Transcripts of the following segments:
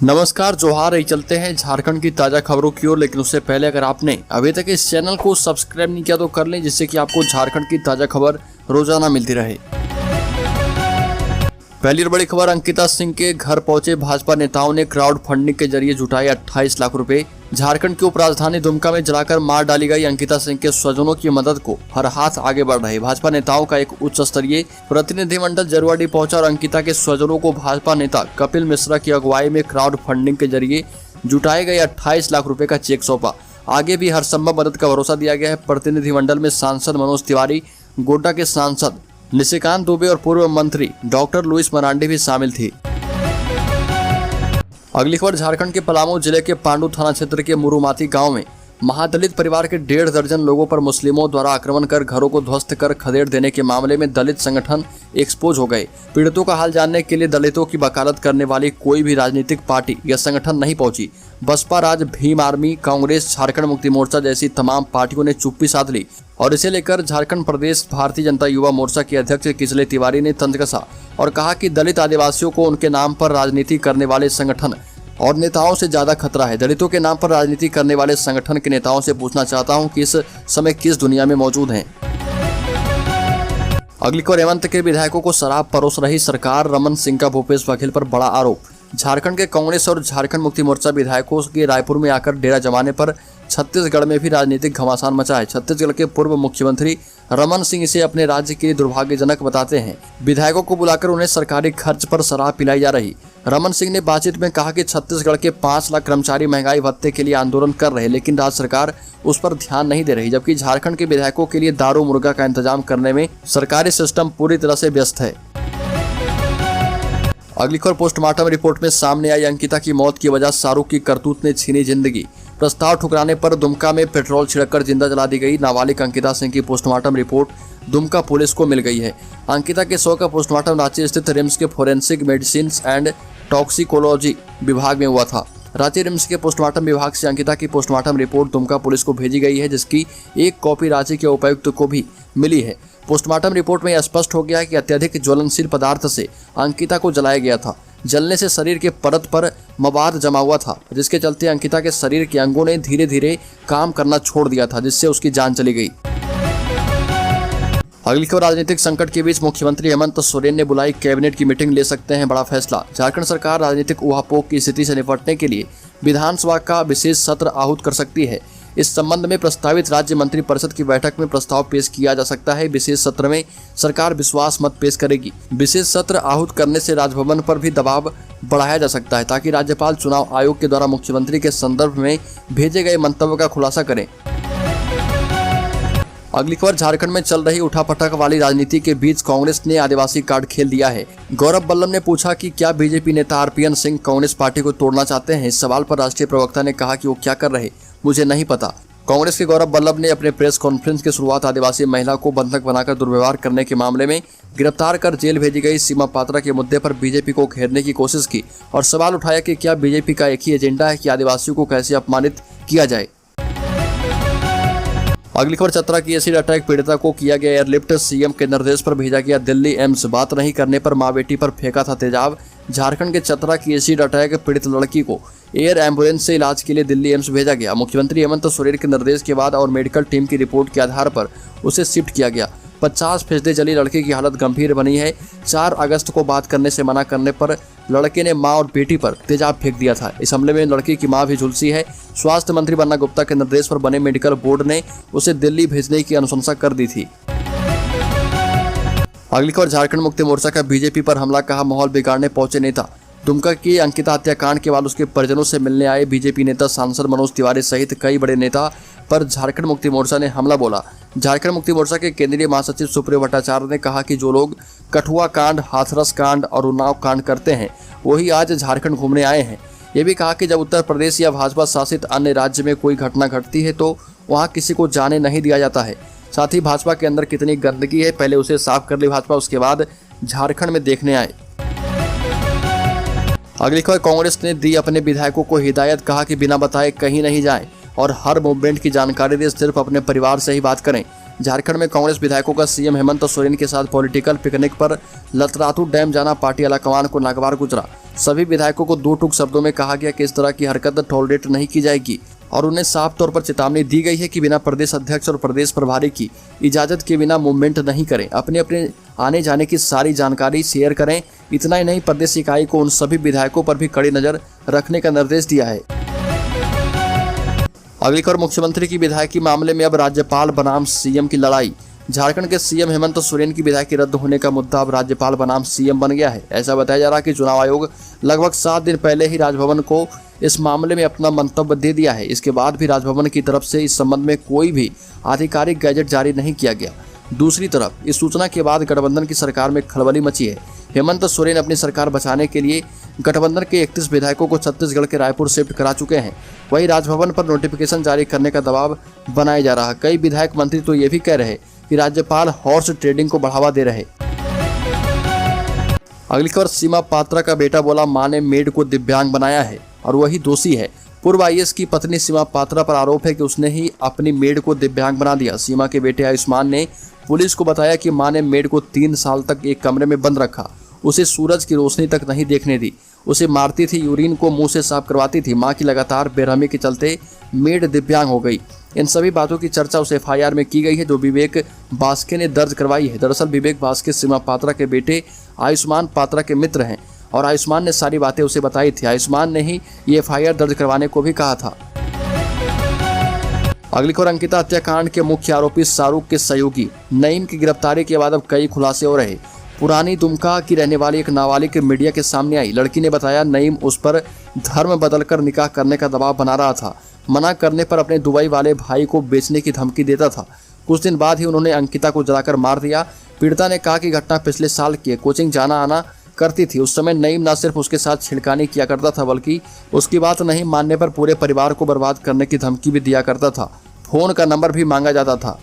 नमस्कार, जोहार। ही चलते हैं झारखंड की ताज़ा खबरों की ओर, लेकिन उससे पहले अगर आपने अभी तक इस चैनल को सब्सक्राइब नहीं किया तो कर लें, जिससे कि आपको झारखंड की ताज़ा खबर रोजाना मिलती रहे। पहली और बड़ी खबर, अंकिता सिंह के घर पहुंचे भाजपा नेताओं ने क्राउड फंडिंग के जरिए जुटाए 28 लाख रुपए। झारखंड की उपराजधानी दुमका में जलाकर मार डाली गई अंकिता सिंह के स्वजनों की मदद को हर हाथ आगे बढ़ रहे भाजपा नेताओं का एक उच्च स्तरीय प्रतिनिधिमंडल जरुआडी पहुंचा और अंकिता के स्वजनों को भाजपा नेता कपिल मिश्रा की अगुवाई में क्राउड फंडिंग के जरिए जुटाए गए 28 लाख रुपए का चेक सौंपा। आगे भी हर संभव मदद का भरोसा दिया गया है। प्रतिनिधिमंडल में सांसद मनोज तिवारी, गोड्डा के सांसद निशिकांत दुबे और पूर्व मंत्री डॉक्टर लुइस मरांडी भी शामिल थी। अगली खबर, झारखंड के पलामू जिले के पांडु थाना क्षेत्र के मुरुमाती गांव में महादलित परिवार के 1.5 दर्जन लोगों पर मुस्लिमों द्वारा आक्रमण कर घरों को ध्वस्त कर खदेड़ देने के मामले में दलित संगठन एक्सपोज हो गए। पीड़ितों का हाल जानने के लिए दलितों की वकालत करने वाली कोई भी राजनीतिक पार्टी या संगठन नहीं पहुंची। बसपा राज, भीम आर्मी, कांग्रेस, झारखंड मुक्ति मोर्चा जैसी तमाम पार्टियों ने चुप्पी साध ली और इसे लेकर झारखंड प्रदेश भारतीय जनता युवा मोर्चा के अध्यक्ष किसले तिवारी ने तंज कसा और कहा कि दलित आदिवासियों को उनके नाम पर राजनीति करने वाले संगठन और नेताओं से ज्यादा खतरा है। दलितों के नाम पर राजनीति करने वाले संगठन के नेताओं से पूछना चाहता हूं कि इस समय किस दुनिया में मौजूद हैं। अगली खबर, हेमंत के विधायकों को शराब परोस रही सरकार, रमन सिंह का भूपेश बघेल पर बड़ा आरोप। झारखंड के कांग्रेस और झारखंड मुक्ति मोर्चा विधायकों के रायपुर में आकर डेरा जमाने पर छत्तीसगढ़ में भी राजनीतिक घमासान मचा है। छत्तीसगढ़ के पूर्व मुख्यमंत्री रमन सिंह इसे अपने राज्य के लिए दुर्भाग्यजनक बताते हैं। विधायकों को बुलाकर उन्हें सरकारी खर्च पर शराब पिलाई जा रही। रमन सिंह ने बातचीत में कहा कि छत्तीसगढ़ के 5 लाख कर्मचारी महंगाई भत्ते के लिए आंदोलन कर रहे, लेकिन राज्य सरकार उस पर ध्यान नहीं दे रही, जबकि झारखंड के विधायकों के लिए दारू मुर्गा का इंतजाम करने में सरकारी सिस्टम पूरी तरह से व्यस्त है। अगली खबर, पोस्टमार्टम रिपोर्ट में सामने आई अंकिता की मौत की वजह शाहरुख की करतूत ने छीनी जिंदगी। प्रस्ताव ठुकराने पर दुमका में पेट्रोल छिड़ककर जिंदा जला दी गई। नाबालिग अंकिता सिंह की पोस्टमार्टम रिपोर्ट दुमका पुलिस को मिल गई है। अंकिता के शव का पोस्टमार्टम रांची स्थित रिम्स के फोरेंसिक मेडिसिन एंड टॉक्सिकोलॉजी विभाग में हुआ था। रांची रिम्स के पोस्टमार्टम विभाग से अंकिता की पोस्टमार्टम रिपोर्ट दुमका पुलिस को भेजी गई है, जिसकी एक कॉपी रांची के उपायुक्त को भी मिली है। पोस्टमार्टम रिपोर्ट में यह स्पष्ट हो गया है कि अत्यधिक ज्वलनशील पदार्थ से अंकिता को जलाया गया था। जलने से शरीर के परत पर मवाद जमा हुआ था, जिसके चलते अंकिता के शरीर के अंगों ने धीरे धीरे काम करना छोड़ दिया था, जिससे उसकी जान चली गई। अगली खबर, राजनीतिक संकट के बीच मुख्यमंत्री हेमंत सोरेन ने बुलाई कैबिनेट की मीटिंग, ले सकते हैं बड़ा फैसला। झारखंड सरकार राजनीतिक उहापोह की स्थिति से निपटने के लिए विधानसभा का विशेष सत्र आहूत कर सकती है। इस संबंध में प्रस्तावित राज्य मंत्रिपरिषद की बैठक में प्रस्ताव पेश किया जा सकता है। विशेष सत्र में सरकार विश्वास मत पेश करेगी। विशेष सत्र आहूत करने से राजभवन पर भी दबाव बढ़ाया जा सकता है, ताकि राज्यपाल चुनाव आयोग के द्वारा मुख्यमंत्री के संदर्भ में भेजे गए मंतव्य का खुलासा करें। अगली खबर, झारखंड में चल रही उठापटक वाली राजनीति के बीच कांग्रेस ने आदिवासी कार्ड खेल दिया है। गौरव बल्लभ ने पूछा कि क्या बीजेपी नेता आरपीएन सिंह कांग्रेस पार्टी को तोड़ना चाहते हैं। इस सवाल पर राष्ट्रीय प्रवक्ता ने कहा कि वो क्या कर रहे मुझे नहीं पता। कांग्रेस के गौरव बल्लभ ने अपने प्रेस कॉन्फ्रेंस की शुरुआत आदिवासी महिला को बंधक बनाकर दुर्व्यवहार करने के मामले में गिरफ्तार कर जेल भेजी गई सीमा पात्रा के मुद्दे पर बीजेपी को घेरने की कोशिश की और सवाल उठाया कि क्या बीजेपी का एक ही एजेंडा है कि आदिवासियों को कैसे अपमानित किया जाए। अगली खबर, चतरा की एसिड अटैक पीड़िता को किया गया एयरलिफ्ट, सीएम के निर्देश पर भेजा गया दिल्ली एम्स। बात नहीं करने पर मां बेटी पर फेंका था तेजाब। झारखंड के चतरा की एसिड अटैक पीड़ित लड़की को एयर एम्बुलेंस से इलाज के लिए दिल्ली एम्स भेजा गया। मुख्यमंत्री हेमंत सोरेन के निर्देश के बाद और मेडिकल टीम की रिपोर्ट के आधार पर उसे शिफ्ट किया गया। 50% जली लड़की की हालत गंभीर बनी है। 4 अगस्त को बात करने से मना करने पर लड़के ने मां और बेटी पर तेजाब फेंक दिया था। इस हमले में लड़की की मां भी झुलसी है। स्वास्थ्य मंत्री बन्ना गुप्ता के निर्देश पर बने मेडिकल बोर्ड ने उसे दिल्ली भेजने की अनुशंसा कर दी थी। अगली खबर, झारखंड मुक्ति मोर्चा का बीजेपी पर हमला, कहा माहौल बिगाड़ने पहुंचे नेता। दुमका की अंकिता हत्याकांड के बाद उसके परिजनों से मिलने आए बीजेपी नेता सांसद मनोज तिवारी सहित कई बड़े नेता पर झारखंड मुक्ति मोर्चा ने हमला बोला। झारखंड मुक्ति मोर्चा के केंद्रीय महासचिव सुप्रियो भट्टाचार्य ने कहा कि जो लोग कठुआ कांड, हाथरस कांड और उन्नाव कांड करते हैं वही आज झारखंड घूमने आए हैं। ये भी कहा कि जब उत्तर प्रदेश या भाजपा शासित अन्य राज्य में कोई घटना घटती है तो वहाँ किसी को जाने नहीं दिया जाता है। साथ ही भाजपा के अंदर कितनी गंदगी है पहले उसे साफ कर ली भाजपा, उसके बाद झारखंड में देखने आए। अगली खबर, कांग्रेस ने दी अपने विधायकों को हिदायत, कहा कि बिना बताए कहीं नहीं जाएं और हर मूवमेंट की जानकारी दे, सिर्फ अपने परिवार से ही बात करें। झारखंड में कांग्रेस विधायकों का सीएम हेमंत सोरेन के साथ पॉलिटिकल पिकनिक पर लतरातू डैम जाना पार्टी आलाकमान को नागवार गुजरा। सभी विधायकों को दो टूक शब्दों में कहा गया कि इस तरह की हरकत टॉलरेट नहीं की जाएगी और उन्हें साफ तौर पर चेतावनी दी गई है कि बिना प्रदेश अध्यक्ष और प्रदेश प्रभारी की इजाजत के बिना मूवमेंट नहीं करें। अपने अपने आने जाने की सारी जानकारी शेयर करें। इतना ही नहीं, प्रदेश इकाई को उन सभी विधायकों पर भी कड़ी नजर रखने का निर्देश दिया है। अगली खबर, मुख्यमंत्री की विधायकी मामले में अब राज्यपाल बनाम सीएम की लड़ाई। झारखंड के सीएम हेमंत सोरेन की विधायकी रद्द होने का मुद्दा अब राज्यपाल बनाम सीएम बन गया है। ऐसा बताया जा रहा है कि चुनाव आयोग लगभग 7 दिन पहले ही राजभवन को इस मामले में अपना मंतव्य दे दिया है। इसके बाद भी राजभवन की तरफ से इस संबंध में कोई भी आधिकारिक गैजेट जारी नहीं किया गया। दूसरी तरफ इस सूचना के बाद गठबंधन की सरकार में खलबली मची है। हेमंत सोरेन अपनी सरकार बचाने के लिए गठबंधन के 31 विधायकों को छत्तीसगढ़ के रायपुर शिफ्ट करा चुके हैं। वहीं राजभवन पर नोटिफिकेशन जारी करने का दबाव बनाया जा रहा है। कई विधायक मंत्री तो ये भी कह रहे कि राज्यपाल हॉर्स ट्रेडिंग को बढ़ावा दे रहे। अगली खबर, सीमा पात्रा का बेटा बोला मां ने मेड को दिव्यांग बनाया है और वही दोषी है। पूर्व आईएएस की पत्नी सीमा पात्रा पर आरोप है कि उसने ही अपनी मेड को दिव्यांग बना दिया। सीमा के बेटे आयुष्मान ने पुलिस को बताया कि मां ने मेड को 3 साल तक एक कमरे में बंद रखा, उसे सूरज की रोशनी तक नहीं देखने दी, उसे मारती थी, यूरिन को मुंह से साफ करवाती थी। मां की लगातार बेरहमी के चलते मेड दिव्यांग हो गई। इन सभी बातों की चर्चा उस एफआईआर में की गई है जो विवेक बास्के ने दर्ज करवाई है। दरअसल विवेक बास्के सीमा पात्रा के बेटे आयुष्मान पात्रा के मित्र हैं और आयुष्मान ने सारी बातें उसे बताई थी। आयुष्मान ने ही ये एफआईआर दर्ज करवाने को भी कहा था। अगली खबर, अंकिता हत्याकांड के मुख्य आरोपी शाहरुख के सहयोगी नईम की गिरफ्तारी के बाद अब कई खुलासे हो रहे। पुरानी दुमका की रहने वाली एक नाबालिग मीडिया के सामने आई। लड़की ने बताया नईम उस पर धर्म बदलकर निकाह करने का दबाव बना रहा था। मना करने पर अपने दुबई वाले भाई को बेचने की धमकी देता था। कुछ दिन बाद ही उन्होंने अंकिता को जलाकर मार दिया। पीड़िता ने कहा कि घटना पिछले साल की है। कोचिंग जाना आना करती थी। उस समय नईम न सिर्फ उसके साथ छिड़कानी किया करता था बल्कि उसकी बात नहीं मानने पर पूरे परिवार को बर्बाद करने की धमकी भी दिया करता था। फोन का नंबर भी मांगा जाता था।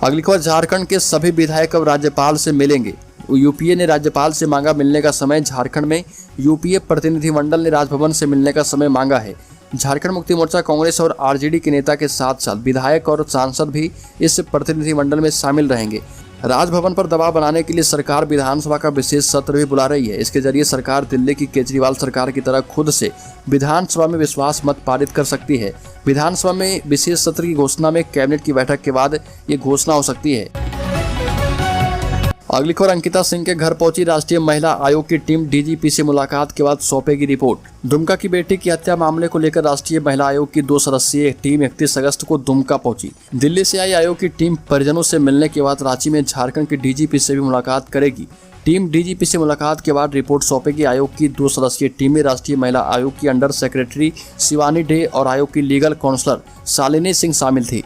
अगली खबर, झारखंड के सभी विधायक अब राज्यपाल से मिलेंगे। यूपीए ने राज्यपाल से मांगा मिलने का समय। झारखंड में यूपीए प्रतिनिधिमंडल ने राजभवन से मिलने का समय मांगा है। झारखंड मुक्ति मोर्चा, कांग्रेस और आरजेडी के नेता के साथ साथ विधायक और सांसद भी इस प्रतिनिधिमंडल में शामिल रहेंगे। राजभवन पर दबाव बनाने के लिए सरकार विधानसभा का विशेष सत्र भी बुला रही है। इसके जरिए सरकार दिल्ली की केजरीवाल सरकार की तरह खुद से विधानसभा में विश्वास मत पारित कर सकती है। विधानसभा में विशेष सत्र की घोषणा में कैबिनेट की बैठक के बाद ये घोषणा हो सकती है। अगली खबर, अंकिता सिंह के घर पहुंची राष्ट्रीय महिला आयोग की टीम। डीजीपी से मुलाकात के बाद सौंपेगी रिपोर्ट। दुमका की बेटी की हत्या मामले को लेकर राष्ट्रीय महिला आयोग की 2 सदस्यीय टीम 31 अगस्त को दुमका पहुंची। दिल्ली से आई आयोग की टीम परिजनों से मिलने के बाद रांची में झारखंड के डीजीपी से भी मुलाकात करेगी। टीम डीजीपी से मुलाकात के बाद रिपोर्ट सौंपेगी। आयोग की 2 सदस्यीय टीम में राष्ट्रीय महिला आयोग की अंडर सेक्रेटरी शिवानी डे और आयोग की लीगल काउंसलर शालिनी सिंह शामिल थी।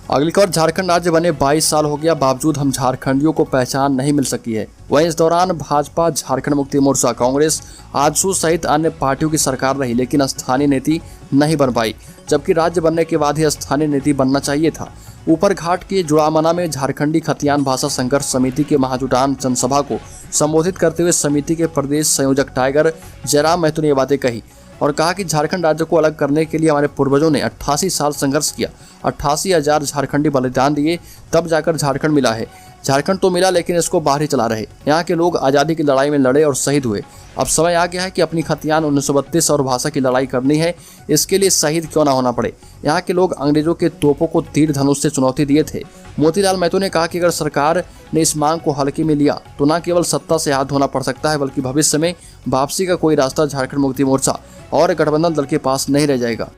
अगली खबर, झारखंड राज्य बने 22 साल हो गया, बावजूद हम झारखंडियों को पहचान नहीं मिल सकी है। वहीं इस दौरान भाजपा, झारखंड मुक्ति मोर्चा, कांग्रेस, आजसू सहित अन्य पार्टियों की सरकार रही लेकिन स्थानीय नीति नहीं बन पाई, जबकि राज्य बनने के बाद ही स्थानीय नीति बनना चाहिए था। ऊपर घाट के जुड़ामना में झारखंडी खतियान भाषा संघर्ष समिति के महाजुटान जनसभा को संबोधित करते हुए समिति के प्रदेश संयोजक टाइगर जयराम महतो ने ये बातें कही और कहा कि झारखंड राज्य को अलग करने के लिए हमारे पूर्वजों ने 88 साल संघर्ष किया। 88,000 झारखंडी बलिदान दिए, तब जाकर झारखंड मिला है। झारखंड तो मिला लेकिन इसको बाहर ही चला रहे। यहाँ के लोग आज़ादी की लड़ाई में लड़े और शहीद हुए। अब समय आ गया है कि अपनी खतियान 1932 और भाषा की लड़ाई करनी है। इसके लिए शहीद क्यों ना होना पड़े। यहाँ के लोग अंग्रेजों के तोपों को तीर धनुष से चुनौती दिए थे। मोतीलाल महतो ने कहा कि अगर सरकार ने इस मांग को हल्के में लिया तो न केवल सत्ता से हाथ धोना पड़ सकता है बल्कि भविष्य में वापसी का कोई रास्ता झारखंड मुक्ति मोर्चा और गठबंधन दल के पास नहीं रह जाएगा।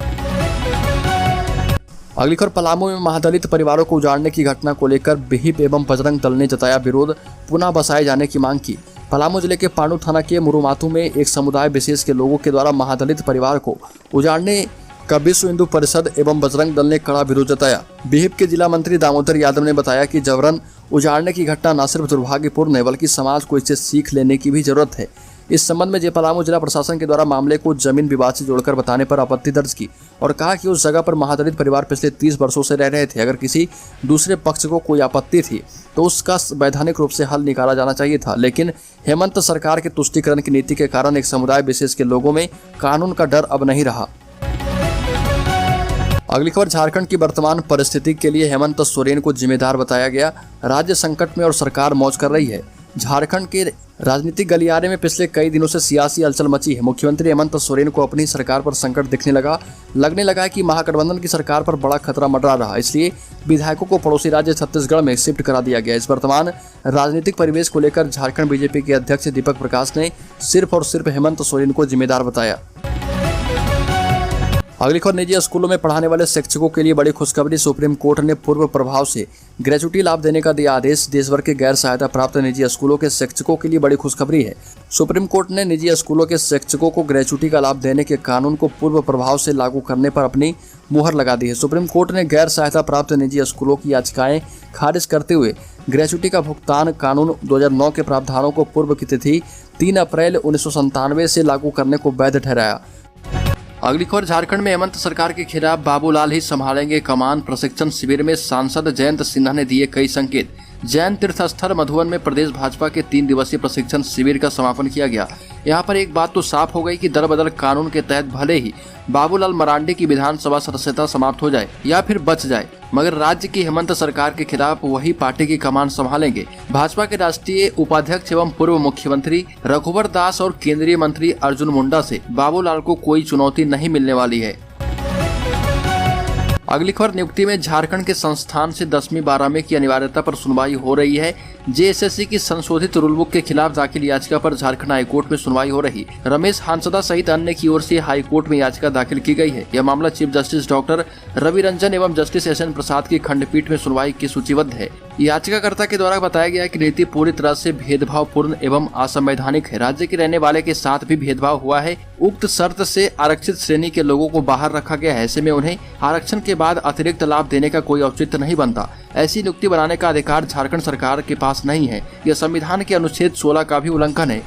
अगली खबर, पलामू में महादलित परिवारों को उजाड़ने की घटना को लेकर बिहिप एवं बजरंग दल ने जताया विरोध, पुनः बसाए जाने की मांग की। पलामू जिले के पांडु थाना के मुरुमातू में एक समुदाय विशेष के लोगों के द्वारा महादलित परिवार को उजाड़ने का विश्व हिंदू परिषद एवं बजरंग दल ने कड़ा विरोध जताया। बिहिप के जिला मंत्री दामोदर यादव ने बताया कि जबरन उजाड़ने की घटना न सिर्फ दुर्भाग्यपूर्ण है बल्कि समाज को इससे सीख लेने की भी जरूरत है। इस संबंध में पलामू जिला प्रशासन के द्वारा मामले को जमीन विवाद से जोड़कर बताने पर आपत्ति दर्ज की और कहा कि उस जगह पर महादलित परिवार पिछले 30 वर्षों से रह रहे थे। अगर किसी दूसरे पक्ष को कोई आपत्ति थी तो उसका वैधानिक रूप से हल निकाला जाना चाहिए था, लेकिन हेमंत सरकार के तुष्टीकरण की नीति के कारण एक समुदाय विशेष के लोगों में कानून का डर अब नहीं रहा। अगली खबर, झारखंड की वर्तमान परिस्थिति के लिए हेमंत सोरेन को जिम्मेदार बताया गया। राज्य संकट में और सरकार मौज कर रही है। झारखंड के राजनीतिक गलियारे में पिछले कई दिनों से सियासी हलचल मची है। मुख्यमंत्री हेमंत सोरेन को अपनी सरकार पर संकट दिखने लगने लगा है कि महागठबंधन की सरकार पर बड़ा खतरा मंडरा रहा, इसलिए विधायकों को पड़ोसी राज्य छत्तीसगढ़ में शिफ्ट करा दिया गया। इस वर्तमान राजनीतिक परिवेश को लेकर झारखंड बीजेपी के अध्यक्ष दीपक प्रकाश ने सिर्फ और सिर्फ हेमंत सोरेन को जिम्मेदार बताया। अगली खबर, निजी स्कूलों में पढ़ाने वाले शिक्षकों के लिए बड़ी खुशखबरी। सुप्रीम कोर्ट ने पूर्व प्रभाव से ग्रेच्युटी लाभ देने का दिया आदेश। देश भर के गैर सहायता प्राप्त निजी स्कूलों के शिक्षकों के लिए बड़ी खुशखबरी है। सुप्रीम कोर्ट ने निजी स्कूलों के शिक्षकों को ग्रेच्युटी का लाभ देने के कानून को पूर्व प्रभाव से लागू करने पर अपनी मुहर लगा दी है। सुप्रीम कोर्ट ने गैर सहायता प्राप्त निजी स्कूलों की याचिकाएं खारिज करते हुए ग्रेच्युटी का भुगतान कानून 2009 के प्रावधानों को पूर्व की तिथि 3 अप्रैल 1997 से लागू करने को वैध ठहराया। अगली खबर, झारखंड में हेमंत सरकार के खिलाफ बाबूलाल ही संभालेंगे कमान। प्रशिक्षण शिविर में सांसद जयंत सिन्हा ने दिए कई संकेत। जैन तीर्थ स्थल मधुबन में प्रदेश भाजपा के 3 दिवसीय प्रशिक्षण शिविर का समापन किया गया। यहाँ पर एक बात तो साफ हो गई कि दल बदल कानून के तहत भले ही बाबूलाल मरांडी की विधानसभा सदस्यता समाप्त हो जाए या फिर बच जाए, मगर राज्य की हेमंत सरकार के खिलाफ वही पार्टी की कमान संभालेंगे। भाजपा के राष्ट्रीय उपाध्यक्ष एवं पूर्व मुख्यमंत्री रघुवर दास और केंद्रीय मंत्री अर्जुन मुंडा से बाबूलाल को कोई चुनौती नहीं मिलने वाली है। अगली खबर, नियुक्ति में झारखंड के संस्थान से 10वीं 12वीं की अनिवार्यता पर सुनवाई हो रही है। जेएसएससी की संशोधित रूल बुक के खिलाफ दाखिल याचिका पर झारखंड हाईकोर्ट में सुनवाई हो रही। रमेश हांसदा सहित अन्य की ओर से हाईकोर्ट में याचिका दाखिल की गई है। यह मामला chief justice doctor Ravi Ranjan एवं जस्टिस एसएन प्रसाद की खंडपीठ में सुनवाई की सूचीबद्ध है। याचिकाकर्ता के द्वारा बताया गया कि नीति पूरी तरह से भेदभावपूर्ण एवं असंवैधानिक है। राज्य के रहने वाले के साथ भी भेदभाव हुआ है। उक्त शर्त से आरक्षित श्रेणी के लोगों को बाहर रखा गया है। ऐसे में उन्हें आरक्षण के बाद अतिरिक्त लाभ देने का कोई औचित्य नहीं बनता। ऐसी नियुक्ति बनाने का अधिकार झारखंड सरकार के पास नहीं है। यह संविधान के अनुच्छेद 16 का भी उल्लंघन है।